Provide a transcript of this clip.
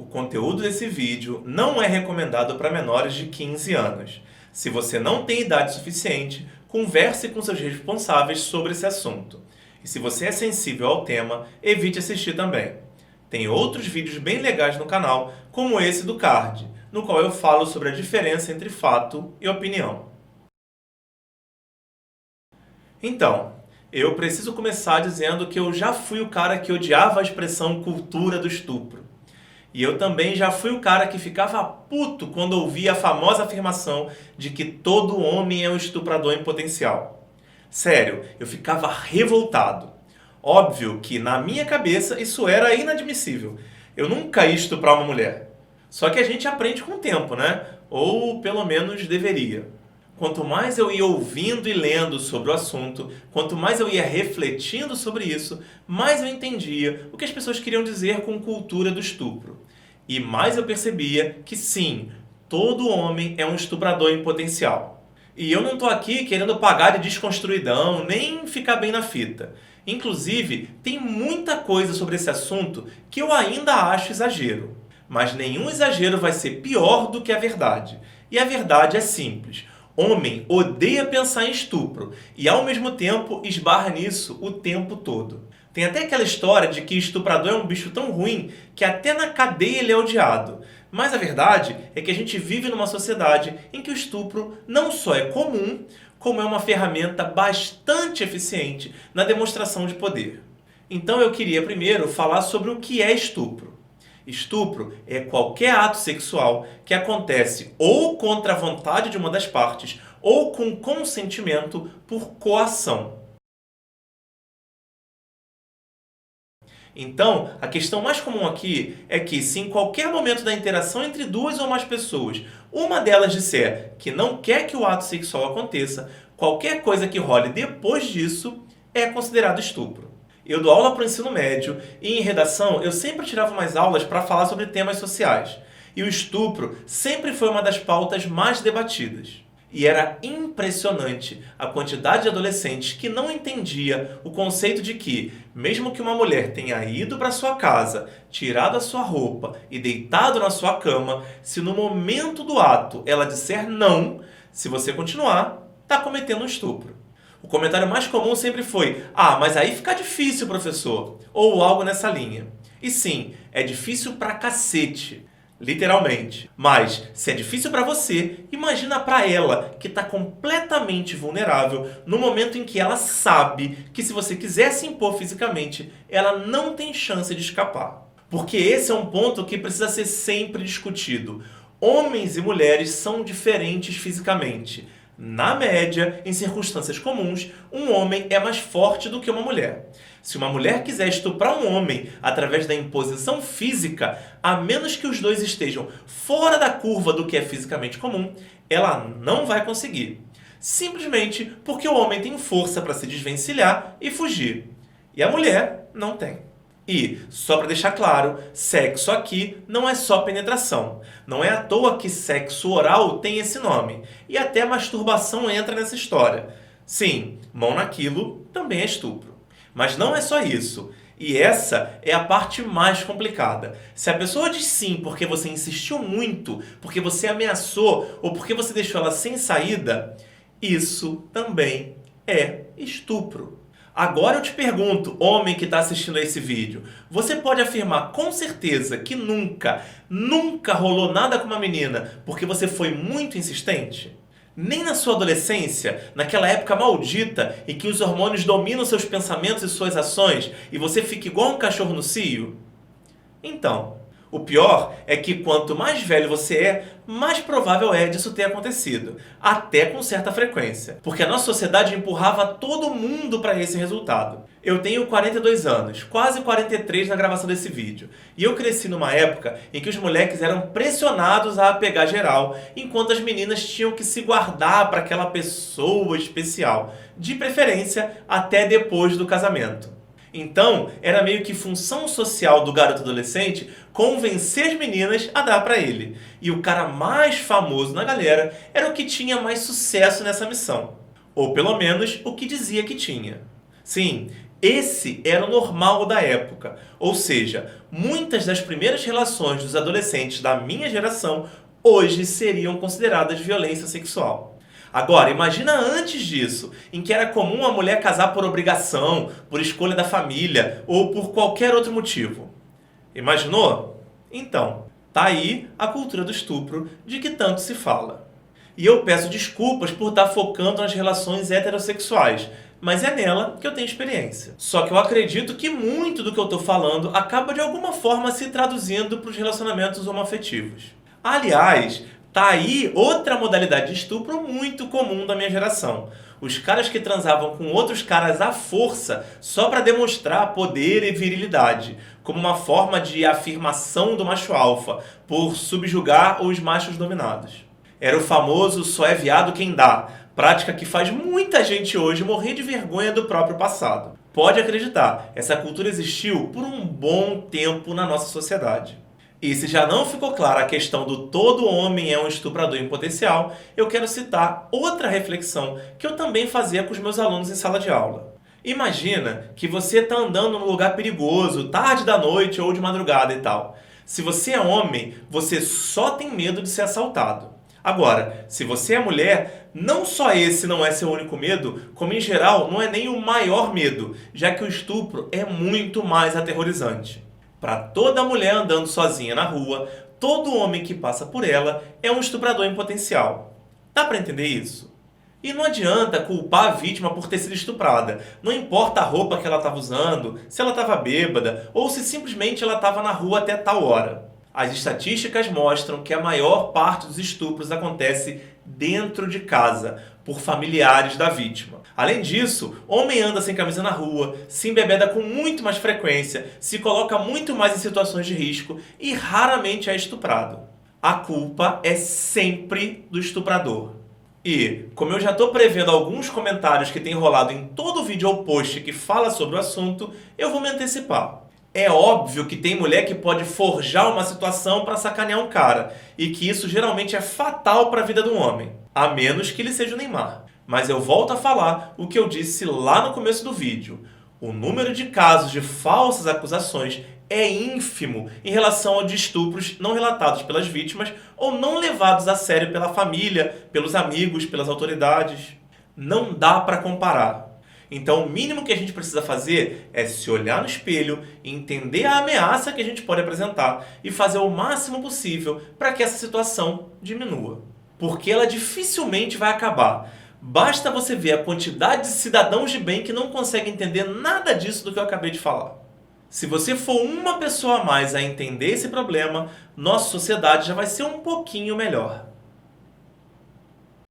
O conteúdo desse vídeo não é recomendado para menores de 15 anos. Se você não tem idade suficiente, converse com seus responsáveis sobre esse assunto. E se você é sensível ao tema, evite assistir também. Tem outros vídeos bem legais no canal, como esse do card, no qual eu falo sobre a diferença entre fato e opinião. Então, eu preciso começar dizendo que eu já fui o cara que odiava a expressão cultura do estupro. E eu também já fui o cara que ficava puto quando ouvia a famosa afirmação de que todo homem é um estuprador em potencial. Sério, eu ficava revoltado. Óbvio que na minha cabeça isso era inadmissível. Eu nunca ia estuprar uma mulher. Só que a gente aprende com o tempo, né? Ou pelo menos deveria. Quanto mais eu ia ouvindo e lendo sobre o assunto, quanto mais eu ia refletindo sobre isso, mais eu entendia o que as pessoas queriam dizer com cultura do estupro. E mais eu percebia que sim, todo homem é um estuprador em potencial. E eu não estou aqui querendo pagar de desconstruidão, nem ficar bem na fita. Inclusive, tem muita coisa sobre esse assunto que eu ainda acho exagero. Mas nenhum exagero vai ser pior do que a verdade. E a verdade é simples. Homem odeia pensar em estupro e, ao mesmo tempo, esbarra nisso o tempo todo. Tem até aquela história de que estuprador é um bicho tão ruim que até na cadeia ele é odiado. Mas a verdade é que a gente vive numa sociedade em que o estupro não só é comum, como é uma ferramenta bastante eficiente na demonstração de poder. Então eu queria primeiro falar sobre o que é estupro. Estupro é qualquer ato sexual que acontece ou contra a vontade de uma das partes ou com consentimento por coação. Então, a questão mais comum aqui é que, se em qualquer momento da interação entre duas ou mais pessoas, uma delas disser que não quer que o ato sexual aconteça, qualquer coisa que role depois disso é considerado estupro. Eu dou aula para o ensino médio e em redação eu sempre tirava umas aulas para falar sobre temas sociais. E o estupro sempre foi uma das pautas mais debatidas. E era impressionante a quantidade de adolescentes que não entendia o conceito de que, mesmo que uma mulher tenha ido para sua casa, tirado a sua roupa e deitado na sua cama, se no momento do ato ela disser não, se você continuar, está cometendo um estupro. O comentário mais comum sempre foi: "Ah, mas aí fica difícil, professor", ou algo nessa linha. E sim, é difícil pra cacete. Literalmente. Mas, se é difícil para você, imagina para ela, que está completamente vulnerável no momento em que ela sabe que se você quiser se impor fisicamente, ela não tem chance de escapar. Porque esse é um ponto que precisa ser sempre discutido. Homens e mulheres são diferentes fisicamente. Na média, em circunstâncias comuns, um homem é mais forte do que uma mulher. Se uma mulher quiser estuprar um homem através da imposição física, a menos que os dois estejam fora da curva do que é fisicamente comum, ela não vai conseguir. Simplesmente porque o homem tem força para se desvencilhar e fugir. E a mulher não tem. E, só para deixar claro, sexo aqui não é só penetração. Não é à toa que sexo oral tem esse nome. E até masturbação entra nessa história. Sim, mão naquilo também é estupro. Mas não é só isso. E essa é a parte mais complicada. Se a pessoa diz sim porque você insistiu muito, porque você ameaçou ou porque você deixou ela sem saída, isso também é estupro. Agora eu te pergunto, homem que está assistindo a esse vídeo, você pode afirmar com certeza que nunca rolou nada com uma menina porque você foi muito insistente? Nem na sua adolescência, naquela época maldita em que os hormônios dominam seus pensamentos e suas ações e você fica igual um cachorro no cio? Então, o pior é que quanto mais velho você é, mais provável é disso ter acontecido, até com certa frequência, porque a nossa sociedade empurrava todo mundo para esse resultado. Eu tenho 42 anos, quase 43 na gravação desse vídeo, e eu cresci numa época em que os moleques eram pressionados a pegar geral, enquanto as meninas tinham que se guardar para aquela pessoa especial, de preferência até depois do casamento. Então, era meio que função social do garoto adolescente convencer as meninas a dar pra ele. E o cara mais famoso na galera era o que tinha mais sucesso nessa missão. Ou pelo menos o que dizia que tinha. Sim, Esse era o normal da época, ou seja, muitas das primeiras relações dos adolescentes da minha geração hoje seriam consideradas violência sexual. Agora, imagina antes disso, em que era comum a mulher casar por obrigação, por escolha da família ou por qualquer outro motivo. Imaginou? Então, tá aí a cultura do estupro de que tanto se fala. E eu peço desculpas por estar focando nas relações heterossexuais, mas é nela que eu tenho experiência. Só que eu acredito que muito do que eu estou falando acaba de alguma forma se traduzindo para os relacionamentos homoafetivos. Aliás, tá aí outra modalidade de estupro muito comum da minha geração. Os caras que transavam com outros caras à força só para demonstrar poder e virilidade, como uma forma de afirmação do macho alfa, por subjugar os machos dominados. Era o famoso só é viado quem dá, prática que faz muita gente hoje morrer de vergonha do próprio passado. Pode acreditar, essa cultura existiu por um bom tempo na nossa sociedade. E se já não ficou clara a questão do todo homem é um estuprador em potencial, eu quero citar outra reflexão que eu também fazia com os meus alunos em sala de aula. Imagina que você está andando num lugar perigoso, tarde da noite ou de madrugada e tal. Se você é homem, você só tem medo de ser assaltado. Agora, se você é mulher, não só esse não é seu único medo, como em geral não é nem o maior medo, já que o estupro é muito mais aterrorizante. Para toda mulher andando sozinha na rua, todo homem que passa por ela é um estuprador em potencial. Dá para entender isso? E não adianta culpar a vítima por ter sido estuprada. Não importa a roupa que ela estava usando, se ela estava bêbada ou se simplesmente ela estava na rua até tal hora. As estatísticas mostram que a maior parte dos estupros acontece dentro de casa, por familiares da vítima. Além disso, homem anda sem camisa na rua, se embebeda com muito mais frequência, se coloca muito mais em situações de risco e raramente é estuprado. A culpa é sempre do estuprador. E, como eu já estou prevendo alguns comentários que tem rolado em todo vídeo ou post que fala sobre o assunto, eu vou me antecipar. É óbvio que tem mulher que pode forjar uma situação para sacanear um cara, e que isso geralmente é fatal para a vida de um homem, a menos que ele seja o Neymar. Mas eu volto a falar o que eu disse lá no começo do vídeo. O número de casos de falsas acusações é ínfimo em relação ao de estupros não relatados pelas vítimas ou não levados a sério pela família, pelos amigos, pelas autoridades. Não dá para comparar. Então, o mínimo que a gente precisa fazer é se olhar no espelho, entender a ameaça que a gente pode apresentar e fazer o máximo possível para que essa situação diminua. Porque ela dificilmente vai acabar. Basta você ver a quantidade de cidadãos de bem que não conseguem entender nada disso do que eu acabei de falar. Se você for uma pessoa a mais a entender esse problema, nossa sociedade já vai ser um pouquinho melhor.